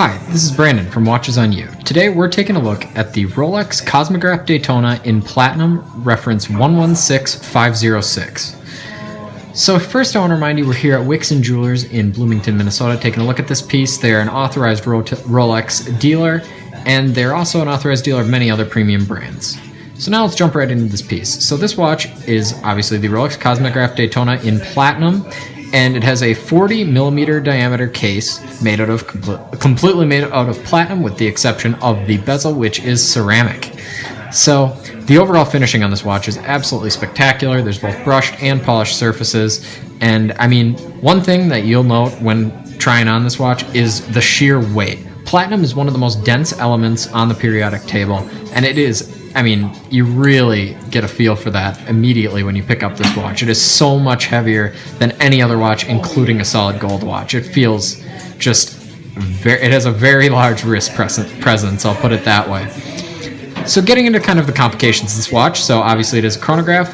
Hi, this is Brandon from Watches on You. Today we're taking a look at the Rolex Cosmograph Daytona in Platinum, reference 116506. So first I want to remind you we're here at Wixon Jewelers in Bloomington, Minnesota, taking a look at this piece. They're an authorized Rolex dealer, and they're also an authorized dealer of many other premium brands. So now let's jump right into this piece. So this watch is obviously the Rolex Cosmograph Daytona in Platinum, and it has a 40mm diameter case made out of completely made out of platinum, with the exception of the bezel, which is ceramic. So the overall finishing on this watch is absolutely spectacular. There's both brushed and polished surfaces, and I mean, one thing that you'll note when trying on this watch is the sheer weight. Platinum is one of the most dense elements on the periodic table, and it is, I mean, you really get a feel for that immediately when you pick up this watch. It is so much heavier than any other watch, including a solid gold watch. It feels just it has a very large wrist presence, I'll put it that way. So getting into kind of the complications of this watch, so obviously it is a chronograph.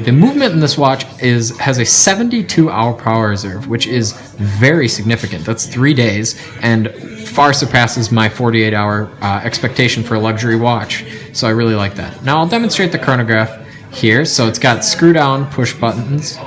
The movement in this watch has a 72-hour power reserve, which is very significant. That's 3 days, and far surpasses my 48-hour expectation for a luxury watch. So I really like that. Now I'll demonstrate the chronograph here. So it's got screw-down push buttons,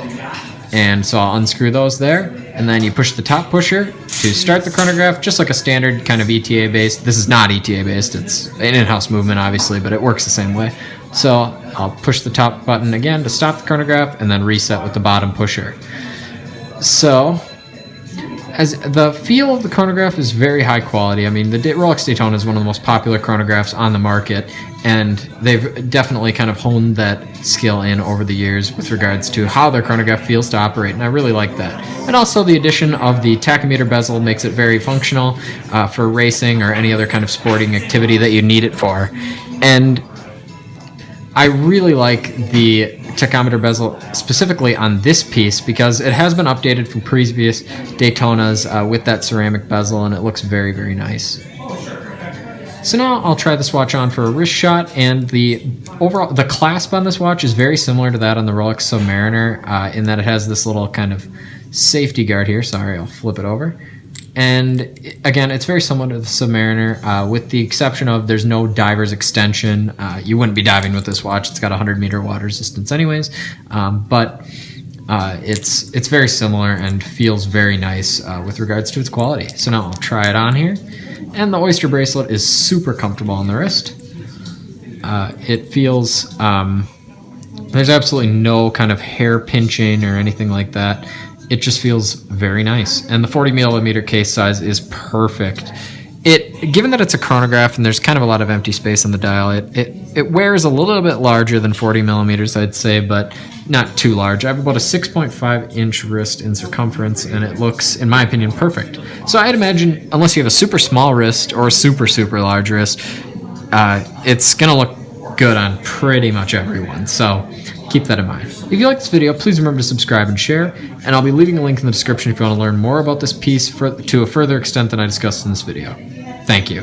and so I'll unscrew those there, and then you push the top pusher to start the chronograph, just like a standard kind of ETA based. This is not ETA based, it's an in-house movement obviously, but it works the same way. So I'll push the top button again to stop the chronograph, and then reset with the bottom pusher. So as the feel of the chronograph is very high quality. I mean, the Rolex Daytona is one of the most popular chronographs on the market, and they've definitely kind of honed that skill in over the years with regards to how their chronograph feels to operate, and I really like that. And also the addition of the tachometer bezel makes it very functional for racing or any other kind of sporting activity that you need it for. And I really like the tachometer bezel specifically on this piece because it has been updated from previous Daytonas with that ceramic bezel, and it looks very, very nice. So now I'll try this watch on for a wrist shot, and the clasp on this watch is very similar to that on the Rolex Submariner in that it has this little kind of safety guard here. Sorry, I'll flip it over. And again, it's very similar to the Submariner, with the exception of there's no diver's extension. You wouldn't be diving with this watch. It's got 100-meter water resistance anyways, but it's very similar and feels very nice with regards to its quality. So now I'll try it on here. And the Oyster bracelet is super comfortable on the wrist. It feels, there's absolutely no kind of hair pinching or anything like that. It just feels very nice. And the 40mm case size is perfect. Given that it's a chronograph and there's kind of a lot of empty space on the dial, it wears a little bit larger than 40mm, I'd say, but not too large. I have about a 6.5-inch wrist in circumference, and it looks, in my opinion, perfect. So I'd imagine, unless you have a super small wrist or a super, super large wrist, it's going to look good on pretty much everyone. So keep that in mind. If you like this video, please remember to subscribe and share, and I'll be leaving a link in the description if you want to learn more about this piece to a further extent than I discussed in this video. Thank you.